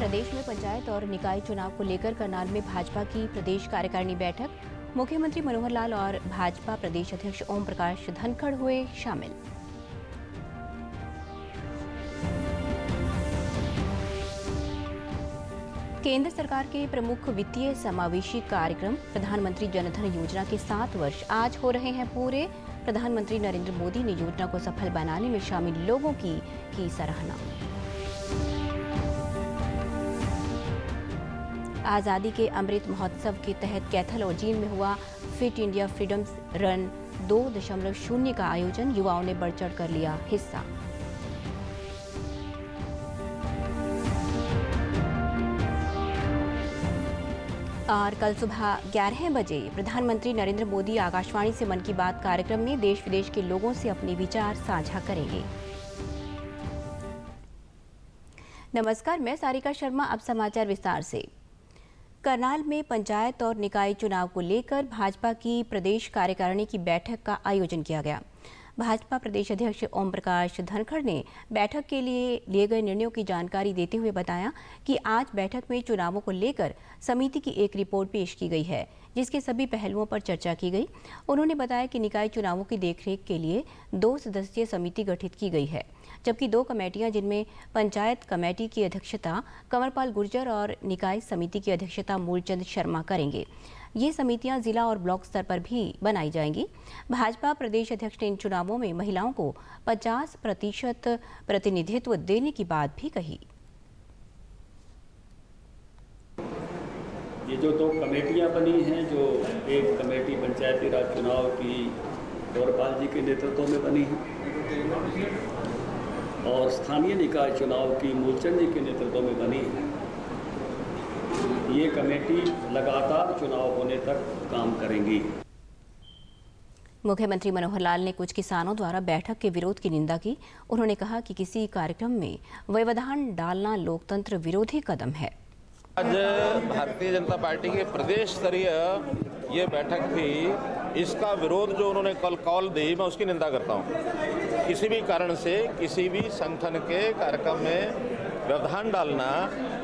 प्रदेश में पंचायत और निकाय चुनाव को लेकर करनाल में भाजपा की प्रदेश कार्यकारिणी बैठक। मुख्यमंत्री मनोहर लाल और भाजपा प्रदेश अध्यक्ष ओम प्रकाश धनखड़ हुए शामिल। केंद्र सरकार के प्रमुख वित्तीय समावेशी कार्यक्रम प्रधानमंत्री जनधन योजना के 7 वर्ष आज हो रहे हैं पूरे। प्रधानमंत्री नरेंद्र मोदी ने योजना को सफल बनाने में शामिल लोगों की सराहना। आज़ादी के अमृत महोत्सव के तहत कैथल और जींद में हुआ फिट इंडिया फ्रीडम रन 2.0 का आयोजन। युवाओं ने बढ़ चढ़ कर लिया हिस्सा। और कल सुबह 11 बजे प्रधानमंत्री नरेंद्र मोदी आकाशवाणी से मन की बात कार्यक्रम में देश विदेश के लोगों से अपने विचार साझा करेंगे। नमस्कार, मैं सारिका शर्मा। अब समाचार विस्तार से। करनाल में पंचायत और निकाय चुनाव को लेकर भाजपा की प्रदेश कार्यकारिणी की बैठक का आयोजन किया गया। भाजपा प्रदेश अध्यक्ष ओम प्रकाश धनखड़ ने बैठक के लिए गए निर्णयों की जानकारी देते हुए बताया कि आज बैठक में चुनावों को लेकर समिति की एक रिपोर्ट पेश की गई है, जिसके सभी पहलुओं पर चर्चा की गई। उन्होंने बताया कि निकाय चुनावों की देखरेख के लिए 2 सदस्यीय समिति गठित की गई है, जबकि 2 कमेटियां, जिनमें पंचायत कमेटी की अध्यक्षता कंवरपाल गुर्जर और निकाय समिति की अध्यक्षता मूलचंद शर्मा करेंगे। ये समितियां जिला और ब्लॉक स्तर पर भी बनाई जाएंगी। भाजपा प्रदेश अध्यक्ष ने इन चुनावों में महिलाओं को 50% प्रतिनिधित्व देने की बात भी कही। ये जो 2 कमेटियां बनी हैं, जो एक कमेटी पंचायती राज चुनाव की कंवरपाल जी के नेतृत्व में बनी है और स्थानीय निकाय चुनाव की मूलचंद जी के नेतृत्व में बनी है, ये कमेटी लगातार चुनाव होने तक काम करेंगी। मुख्यमंत्री मनोहर लाल ने कुछ किसानों द्वारा बैठक के विरोध की निंदा की। उन्होंने कहा कि किसी कार्यक्रम में व्यवधान डालना लोकतंत्र विरोधी कदम है। आज भारतीय जनता पार्टी के प्रदेश स्तरीय ये बैठक थी, इसका विरोध जो उन्होंने कल कॉल दी, मैं उसकी निंदा करता हूँ। किसी भी कारण से किसी भी संगठन के कार्यक्रम में व्यवधान डालना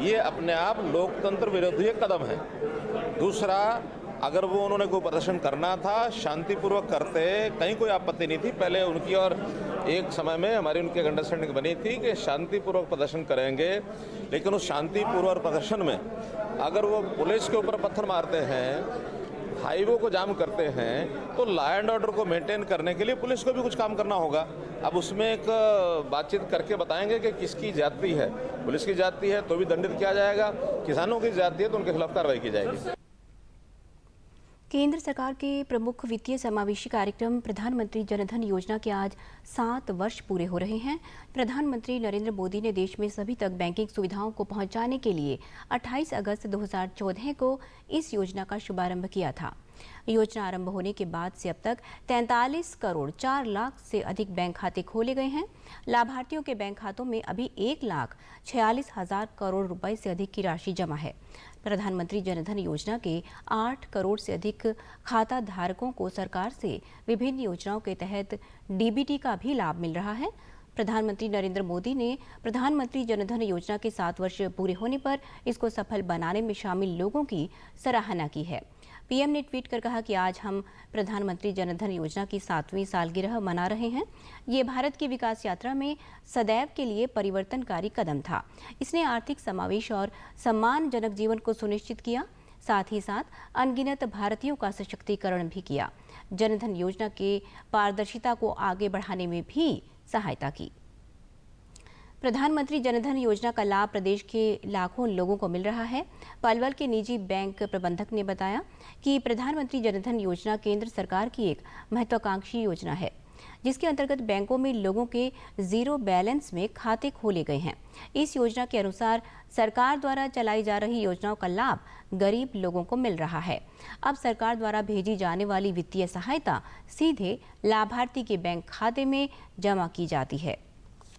ये अपने आप लोकतंत्र विरोधी कदम है। दूसरा, अगर वो उन्होंने कोई प्रदर्शन करना था शांतिपूर्वक करते, कहीं कोई आपत्ति नहीं थी। पहले उनकी और एक समय में हमारी उनकी अंडरस्टैंडिंग बनी थी कि शांतिपूर्वक प्रदर्शन करेंगे, लेकिन उस शांतिपूर्वक प्रदर्शन में अगर वो पुलिस के ऊपर पत्थर मारते हैं, हाईवे को जाम करते हैं, तो लॉ एंड ऑर्डर को मेंटेन करने के लिए पुलिस को भी कुछ काम करना होगा। अब उसमें एक बातचीत करके बताएंगे कि किसकी जाति है। पुलिस की जाति है तो भी दंडित किया जाएगा, किसानों की जाति है तो उनके खिलाफ कार्रवाई की जाएगी। केंद्र सरकार के प्रमुख वित्तीय समावेशी कार्यक्रम प्रधानमंत्री जनधन योजना के आज 7 वर्ष पूरे हो रहे हैं। प्रधानमंत्री नरेंद्र मोदी ने देश में सभी तक बैंकिंग सुविधाओं को पहुंचाने के लिए 28 अगस्त 2014 को इस योजना का शुभारंभ किया था। योजना आरंभ होने के बाद से अब तक 43 करोड़ 4 लाख से अधिक बैंक खाते खोले गए हैं। लाभार्थियों के बैंक खातों में अभी 1,46,000 करोड़ रुपए से अधिक की राशि जमा है। प्रधानमंत्री जनधन योजना के 8 करोड़ से अधिक खाता धारकों को सरकार से विभिन्न योजनाओं के तहत डीबीटी का भी लाभ मिल रहा है। प्रधानमंत्री नरेंद्र मोदी ने प्रधानमंत्री जनधन योजना के 7 वर्ष पूरे होने पर इसको सफल बनाने में शामिल लोगों की सराहना की है। पीएम ने ट्वीट कर कहा कि आज हम प्रधानमंत्री जनधन योजना की 7वीं सालगिरह मना रहे हैं। ये भारत की विकास यात्रा में सदैव के लिए परिवर्तनकारी कदम था। इसने आर्थिक समावेश और सम्मानजनक जीवन को सुनिश्चित किया, साथ ही साथ अनगिनत भारतीयों का सशक्तिकरण भी किया। जनधन योजना के पारदर्शिता को आगे बढ़ाने में भी सहायता की। प्रधानमंत्री जनधन योजना का लाभ प्रदेश के लाखों लोगों को मिल रहा है। पलवल के निजी बैंक प्रबंधक ने बताया कि प्रधानमंत्री जनधन योजना केंद्र सरकार की एक महत्वाकांक्षी योजना है, जिसके अंतर्गत बैंकों में लोगों के जीरो बैलेंस में खाते खोले गए हैं। इस योजना के अनुसार सरकार द्वारा चलाई जा रही योजनाओं का लाभ गरीब लोगों को मिल रहा है। अब सरकार द्वारा भेजी जाने वाली वित्तीय सहायता सीधे लाभार्थी के बैंक खाते में जमा की जाती है।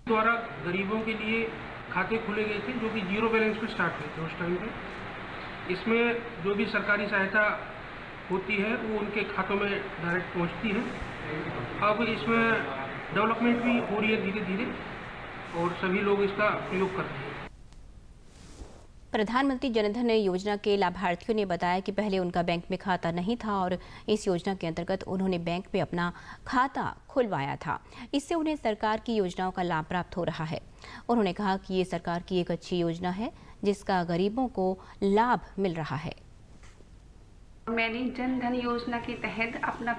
द्वारा गरीबों के लिए खाते खोले गए थे, जो कि जीरो बैलेंस पे स्टार्ट हुए थे उस टाइम पे। इसमें जो भी सरकारी सहायता होती है वो उनके खातों में डायरेक्ट पहुंचती है। अब इसमें डेवलपमेंट भी हो रही है धीरे धीरे और सभी लोग इसका प्रयोग कर रहे हैं। प्रधानमंत्री जनधन योजना के लाभार्थियों ने बताया कि पहले उनका बैंक में खाता नहीं था और इस योजना के अंतर्गत उन्होंने बैंक में अपना खाता खुलवाया था। इससे उन्हें सरकार की योजनाओं का लाभ प्राप्त हो रहा है। उन्होंने कहा कि ये सरकार की एक अच्छी योजना है जिसका गरीबों को लाभ मिल रहा है। मैंने जन धन योजना के तहत अपना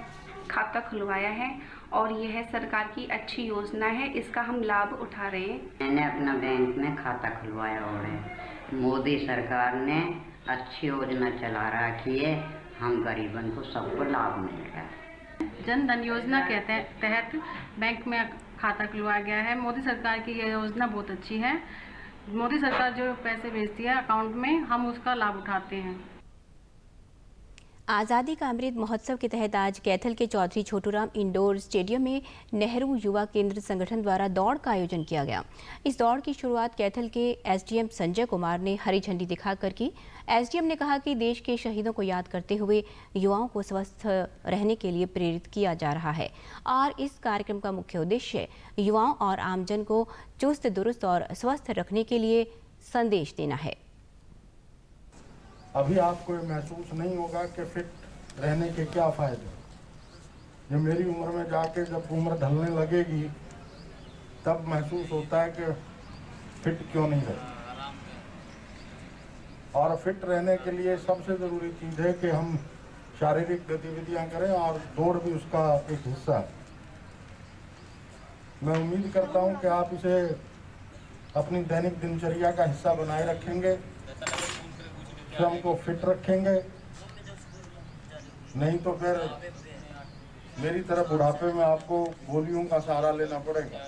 खाता खुलवाया है और यह सरकार की अच्छी योजना है, इसका हम लाभ उठा रहे हैं। मैंने अपना बैंक में खाता खुलवाया और है। मोदी सरकार ने अच्छी योजना चला रखी है, हम गरीबन को सबको लाभ मिल रहा है। जन धन योजना के तहत बैंक में खाता खुलवाया गया है। मोदी सरकार की यह योजना बहुत अच्छी है। मोदी सरकार जो पैसे भेजती है अकाउंट में, हम उसका लाभ उठाते हैं। आज़ादी का अमृत महोत्सव के तहत आज कैथल के चौधरी छोटूराम इंडोर स्टेडियम में नेहरू युवा केंद्र संगठन द्वारा दौड़ का आयोजन किया गया। इस दौड़ की शुरुआत कैथल के एसडीएम संजय कुमार ने हरी झंडी दिखाकर की। एसडीएम ने कहा कि देश के शहीदों को याद करते हुए युवाओं को स्वस्थ रहने के लिए प्रेरित किया जा रहा है और इस कार्यक्रम का मुख्य उद्देश्य युवाओं और आमजन को चुस्त दुरुस्त और स्वस्थ रखने के लिए संदेश देना है। अभी आपको महसूस नहीं होगा कि फिट रहने के क्या फ़ायदे। ये मेरी उम्र में जाके जब उम्र ढलने लगेगी तब महसूस होता है कि फिट क्यों नहीं रहे। और फिट रहने के लिए सबसे ज़रूरी चीज़ है कि हम शारीरिक गतिविधियां करें और दौड़ भी उसका एक हिस्सा है। मैं उम्मीद करता हूं कि आप इसे अपनी दैनिक दिनचर्या का हिस्सा बनाए रखेंगे, स्वयं को फिट रखेंगे, नहीं तो फिर मेरी तरह बुढ़ापे में आपको गोलियों का सहारा लेना पड़ेगा।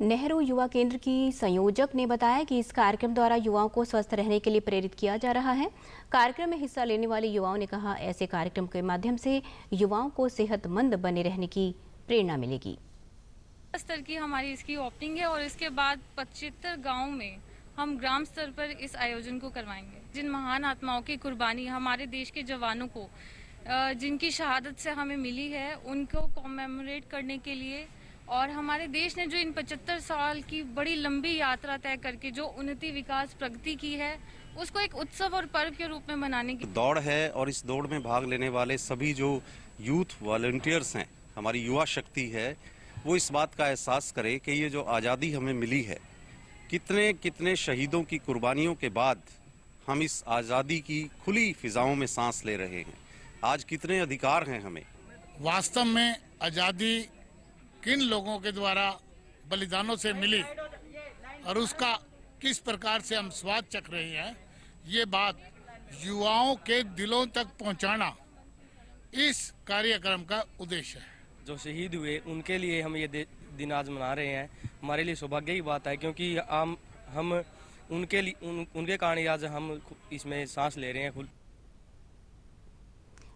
नेहरू युवा केंद्र की संयोजक ने बताया कि इस कार्यक्रम द्वारा युवाओं को स्वस्थ रहने के लिए प्रेरित किया जा रहा है। कार्यक्रम में हिस्सा लेने वाले युवाओं ने कहा, ऐसे कार्यक्रम के माध्यम से युवाओं को सेहतमंद बने रहने की प्रेरणा मिलेगी। स्तर की हमारी इसकी ओपनिंग है और इसके बाद 75 गाँव में हम ग्राम स्तर पर इस आयोजन को करवाएंगे। जिन महान आत्माओं की कुर्बानी हमारे देश के जवानों को जिनकी शहादत से हमें मिली है, उनको कॉमेमोरेट करने के लिए और हमारे देश ने जो इन 75 साल की बड़ी लंबी यात्रा तय करके जो उन्नति विकास प्रगति की है, उसको एक उत्सव और पर्व के रूप में मनाने की दौड़ है। और इस दौड़ में भाग लेने वाले सभी जो यूथ वॉलंटियर्स हैं, हमारी युवा शक्ति है, वो इस बात का एहसास करे कि ये जो आज़ादी हमें मिली है, कितने कितने शहीदों की कुर्बानियों के बाद हम इस आज़ादी की खुली फिजाओं में सांस ले रहे हैं। आज कितने अधिकार हैं हमें। वास्तव में आज़ादी किन लोगों के द्वारा बलिदानों से मिली और उसका किस प्रकार से हम स्वाद चख रहे हैं, ये बात युवाओं के दिलों तक पहुंचाना इस कार्यक्रम का उद्देश्य है। जो शहीद हुए उनके लिए हम ये दिन आज मना रहे हैं। हमारे लिए सौभाग्य की बात है, क्योंकि हम उनके कारण आज हम इसमें सांस ले रहे हैं।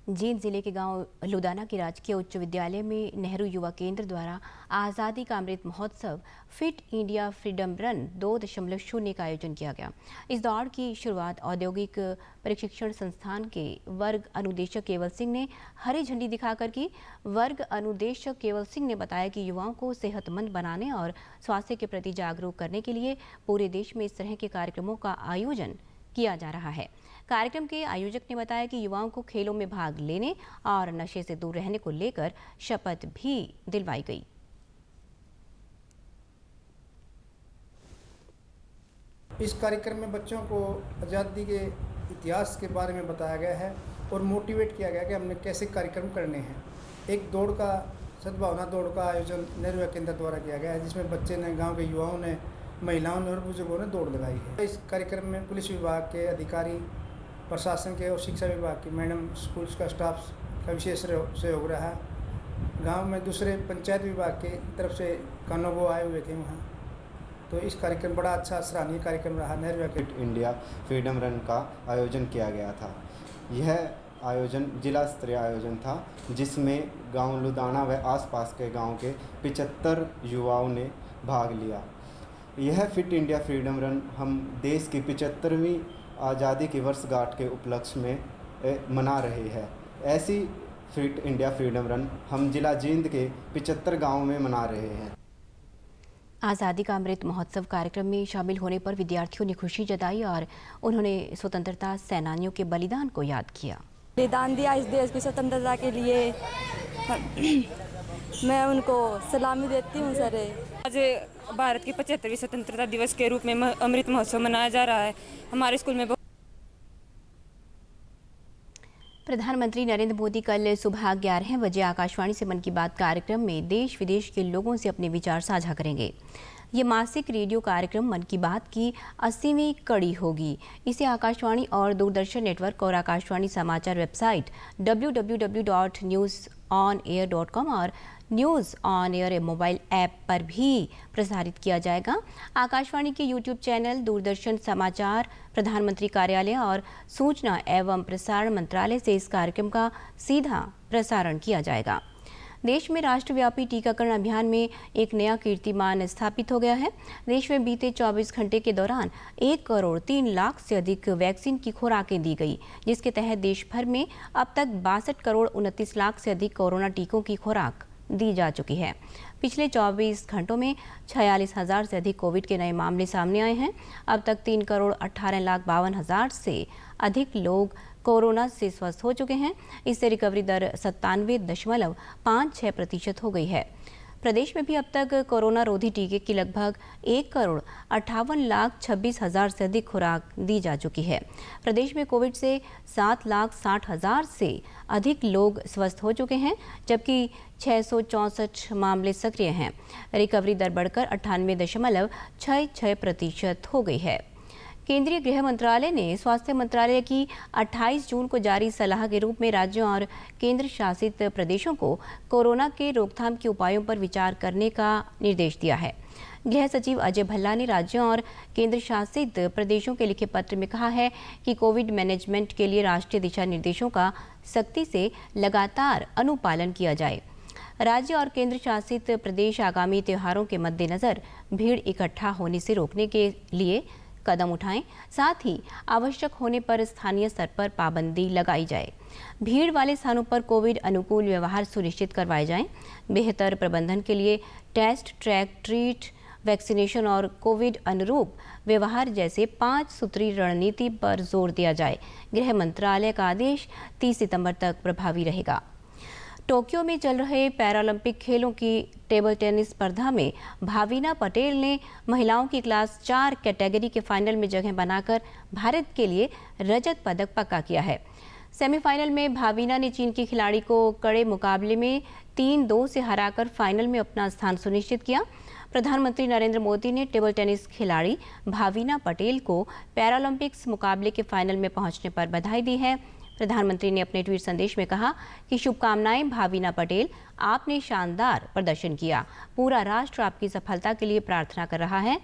जींद जिले के गांव लुदाना के राजकीय उच्च विद्यालय में नेहरू युवा केंद्र द्वारा आज़ादी का Amrit Mahotsav fit India freedom run 2.0 का आयोजन किया गया। इस दौड़ की शुरुआत औद्योगिक प्रशिक्षण संस्थान के वर्ग अनुदेशक केवल सिंह ने हरी झंडी दिखाकर की। वर्ग अनुदेशक केवल सिंह ने बताया कि युवाओं को सेहतमंद बनाने और स्वास्थ्य के प्रति जागरूक करने के लिए पूरे देश में इस तरह के कार्यक्रमों का आयोजन किया जा रहा है। कार्यक्रम के आयोजक ने बताया कि युवाओं को खेलों में भाग लेने और नशे से दूर रहने को लेकर शपथ भी दिलवाई गई। इस कार्यक्रम में बच्चों को आज़ादी के इतिहास के बारे में बताया गया है और मोटिवेट किया गया कि हमने कैसे कार्यक्रम करने हैं। एक दौड़ का सद्भावना दौड़ का आयोजन नेहरू युवा केंद्र द्वारा किया गया है, जिसमें बच्चे ने, गाँव के युवाओं ने, महिलाओं ने और बुजुर्गों ने दौड़ लगाई है। इस कार्यक्रम में पुलिस विभाग के अधिकारी, प्रशासन के और शिक्षा विभाग की मैडम, स्कूल का स्टाफ का विशेष सहयोग रहा। गांव में दूसरे पंचायत विभाग के तरफ से कानून आए हुए थे वहाँ, तो इस कार्यक्रम बड़ा अच्छा सराहनीय कार्यक्रम रहा। Nehru fit India freedom run का आयोजन किया गया था। यह आयोजन जिला स्तरीय आयोजन था, जिसमें गाँव लुदाना व आसपास के गाँव के 75 युवाओं ने भाग लिया। यह फिट इंडिया फ्रीडम रन हम देश की 75वीं आज़ादी की वर्षगांठ के उपलक्ष्य में मना रहे हैं। ऐसी फिट इंडिया फ्रीडम रन हम जिला जींद के 75 गांवों में मना रहे हैं। आज़ादी का अमृत महोत्सव कार्यक्रम में शामिल होने पर विद्यार्थियों ने खुशी जताई और उन्होंने स्वतंत्रता सेनानियों के बलिदान को याद किया। बलिदान दिया इस देश की स्वतंत्रता के लिए, मैं उनको सलामी देती हूँ सर। आज भारत की 75वीं स्वतंत्रता दिवस के रूप में अमृत महोत्सव मनाया जा रहा है। हमारे स्कूल में प्रधानमंत्री नरेंद्र मोदी कल सुबह 11 बजे आकाशवाणी से मन की बात कार्यक्रम में देश विदेश के लोगों से अपने विचार साझा करेंगे। ये मासिक रेडियो कार्यक्रम मन की बात की 80वीं कड़ी होगी। इसे आकाशवाणी और दूरदर्शन नेटवर्क और आकाशवाणी समाचार वेबसाइट www.newsonair.com और news on air mobile app पर भी प्रसारित किया जाएगा। आकाशवाणी के यूट्यूब चैनल, दूरदर्शन समाचार, प्रधानमंत्री कार्यालय और सूचना एवं प्रसारण मंत्रालय से इस कार्यक्रम का सीधा प्रसारण किया जाएगा। देश में राष्ट्रव्यापी टीकाकरण अभियान में एक नया कीर्तिमान स्थापित हो गया है। देश में बीते 24 घंटे के दौरान 1 करोड़ 3 लाख से अधिक वैक्सीन की खुराकें दी गई, जिसके तहत देश भर में अब तक 62 करोड़ 29 लाख से अधिक कोरोना टीकों की खुराक दी जा चुकी है। पिछले 24 घंटों में 46,000 से अधिक कोविड के नए मामले सामने आए हैं। अब तक 3 करोड़ 18 लाख 52,000 से अधिक लोग कोरोना से स्वस्थ हो चुके हैं। इससे रिकवरी दर 97.56% हो गई है। प्रदेश में भी अब तक कोरोना रोधी टीके की लगभग 1 करोड़ 58 लाख 26,000 से अधिक खुराक दी जा चुकी है। प्रदेश में कोविड से 7,60,000 से अधिक लोग स्वस्थ हो चुके हैं, जबकि 664 मामले सक्रिय हैं। रिकवरी दर बढ़कर 98.66% हो गई है। केंद्रीय गृह मंत्रालय ने स्वास्थ्य मंत्रालय की 28 जून को जारी सलाह के रूप में राज्यों और केंद्र शासित प्रदेशों को कोरोना के रोकथाम के उपायों पर विचार करने का निर्देश दिया है। गृह सचिव अजय भल्ला ने राज्यों और केंद्र शासित प्रदेशों के लिखे पत्र में कहा है कि कोविड मैनेजमेंट के लिए राष्ट्रीय दिशा निर्देशों का सख्ती से लगातार अनुपालन किया जाए। राज्य और केंद्र शासित प्रदेश आगामी त्योहारों के मद्देनजर भीड़ इकट्ठा होने से रोकने के लिए कदम उठाएं, साथ ही आवश्यक होने पर स्थानीय स्तर पर पाबंदी लगाई जाए। भीड़ वाले स्थानों पर कोविड अनुकूल व्यवहार सुनिश्चित करवाए जाएं। बेहतर प्रबंधन के लिए टेस्ट, ट्रैक, ट्रीट, वैक्सीनेशन और कोविड अनुरूप व्यवहार जैसे 5 सूत्री रणनीति पर जोर दिया जाए। गृह मंत्रालय का आदेश 30 सितंबर तक प्रभावी रहेगा। टोक्यो में चल रहे पैरालंपिक खेलों की टेबल टेनिस स्पर्धा में भाविना पटेल ने महिलाओं की क्लास 4 कैटेगरी के फाइनल में जगह बनाकर भारत के लिए रजत पदक पक्का किया है। सेमीफाइनल में भाविना ने चीन की खिलाड़ी को कड़े मुकाबले में 3-2 से हराकर फाइनल में अपना स्थान सुनिश्चित किया। प्रधानमंत्री नरेंद्र मोदी ने टेबल टेनिस खिलाड़ी भाविना पटेल को पैरालंपिक्स मुकाबले के फाइनल में पहुंचने पर बधाई दी है। प्रधानमंत्री ने अपने ट्वीट संदेश में कहा कि शुभकामनाएं भाविना पटेल, आपने शानदार प्रदर्शन किया। पूरा राष्ट्र आपकी सफलता के लिए प्रार्थना कर रहा है।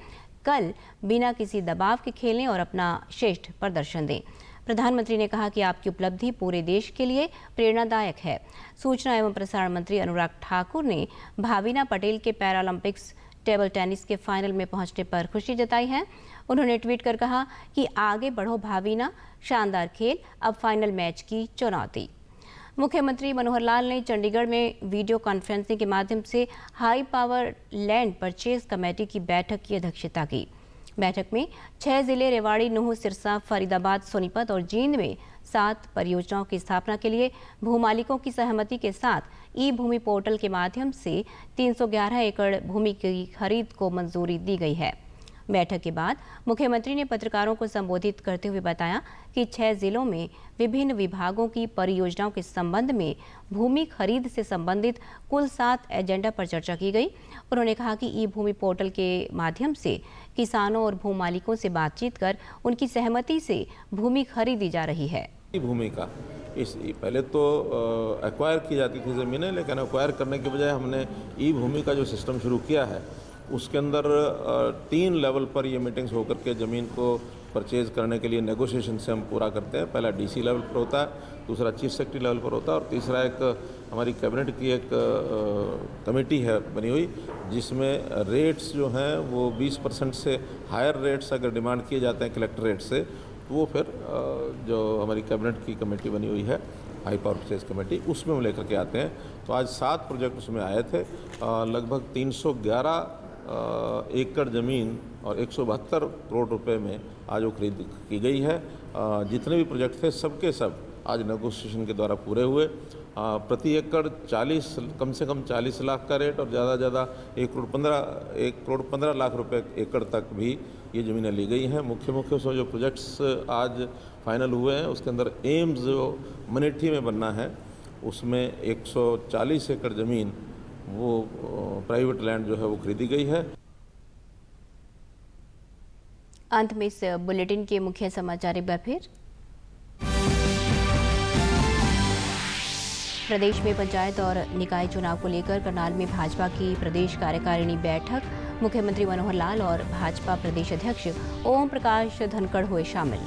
कल बिना किसी दबाव के खेलें और अपना श्रेष्ठ प्रदर्शन दें। प्रधानमंत्री ने कहा कि आपकी उपलब्धि पूरे देश के लिए प्रेरणादायक है। सूचना एवं प्रसारण मंत्री अनुराग ठाकुर ने भाविना पटेल के पैरालंपिक्स टेबल टेनिस के फाइनल में पहुंचने पर खुशी जताई है। उन्होंने ट्वीट कर कहा कि आगे बढ़ो भाविना, शानदार खेल, अब फाइनल मैच की चुनौती। मुख्यमंत्री मनोहर लाल ने चंडीगढ़ में वीडियो कॉन्फ्रेंसिंग के माध्यम से high power land purchase committee की बैठक की अध्यक्षता की। बैठक में 6 जिले रेवाड़ी, नूंह, सिरसा, फरीदाबाद, सोनीपत और जींद में 7 परियोजनाओं की स्थापना के लिए भूमालिकों की सहमति के साथ ई भूमि पोर्टल के माध्यम से 311 एकड़ भूमि की खरीद को मंजूरी दी गई है। बैठक के बाद मुख्यमंत्री ने पत्रकारों को संबोधित करते हुए बताया कि 6 जिलों में विभिन्न विभागों की परियोजनाओं के संबंध में भूमि खरीद से संबंधित कुल 7 एजेंडा पर चर्चा की गई। उन्होंने कहा कि ई भूमि पोर्टल के माध्यम से किसानों और भूमालिकों से बातचीत कर उनकी सहमति से भूमि खरीदी जा रही है। भूमि का पहले तो एक्वायर की जाती थी ज़मीनें, लेकिन एक्वायर करने के बजाय हमने ई भूमि का जो सिस्टम शुरू किया है उसके अंदर 3 लेवल पर ये मीटिंग्स होकर के ज़मीन को परचेज़ करने के लिए नेगोशिएशन से हम पूरा करते हैं। पहला डीसी लेवल पर होता है, दूसरा चीफ सेक्रेटरी लेवल पर होता है और तीसरा एक हमारी कैबिनेट की एक कमेटी है बनी हुई, जिसमें रेट्स जो हैं वो 20% से हायर रेट्स अगर डिमांड किए जाते हैं कलेक्टर रेट से, तो वो फिर जो हमारी कैबिनेट की कमेटी बनी हुई है हाई पावर परचेज कमेटी, उसमें हम लेकर के आते हैं। तो आज 7 प्रोजेक्ट उसमें आए थे। लगभग 311 एकड़ ज़मीन और 172 करोड़ रुपए में आज वो खरीद की गई है। जितने भी प्रोजेक्ट थे सबके सब आज नेगोशिएशन के द्वारा पूरे हुए। प्रति एकड़ 40 कम से कम 40 लाख का रेट और ज़्यादा से ज़्यादा 1 करोड़ 15 लाख रुपए एकड़ तक भी ये ज़मीनें ली गई हैं। मुख्य जो प्रोजेक्ट्स आज फाइनल हुए हैं उसके अंदर एम्स जो मनेठी में बनना है उसमें 140 एकड़ ज़मीन वो प्राइवेट लैंड जो है वो खरीदी गई है। अंत में इस बुलेटिन के मुख्य समाचार एक बार फिर। प्रदेश में पंचायत और निकाय चुनाव को लेकर करनाल में भाजपा की प्रदेश कार्यकारिणी बैठक, मुख्यमंत्री मनोहर लाल और भाजपा प्रदेश अध्यक्ष ओम प्रकाश धनखड़ हुए शामिल।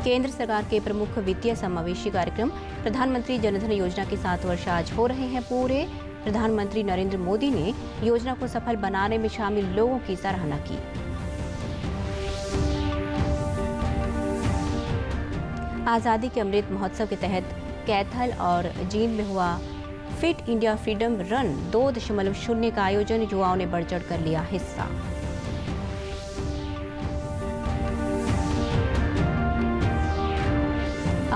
केंद्र सरकार के प्रमुख वित्तीय समावेशी कार्यक्रम प्रधानमंत्री जनधन योजना के 7 वर्ष आज हो रहे हैं पूरे। प्रधानमंत्री नरेंद्र मोदी ने योजना को सफल बनाने में शामिल लोगों की सराहना की। आज़ादी के अमृत महोत्सव के तहत कैथल और जींद में हुआ फिट इंडिया फ्रीडम रन 2.0 का आयोजन, युवाओं ने बढ़ चढ़ कर लिया हिस्सा।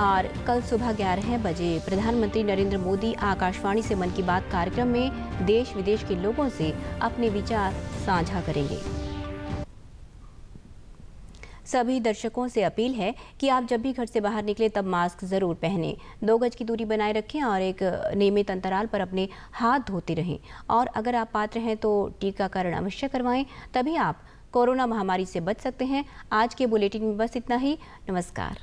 और कल सुबह 11 बजे प्रधानमंत्री नरेंद्र मोदी आकाशवाणी से मन की बात कार्यक्रम में देश विदेश के लोगों से अपने विचार साझा करेंगे। सभी दर्शकों से अपील है कि आप जब भी घर से बाहर निकले तब मास्क जरूर पहनें, 2 गज की दूरी बनाए रखें और एक नियमित अंतराल पर अपने हाथ धोते रहें। और अगर आप पात्र हैं तो टीकाकरण अवश्य करवाएं, तभी आप कोरोना महामारी से बच सकते हैं। आज के बुलेटिन में बस इतना ही। नमस्कार।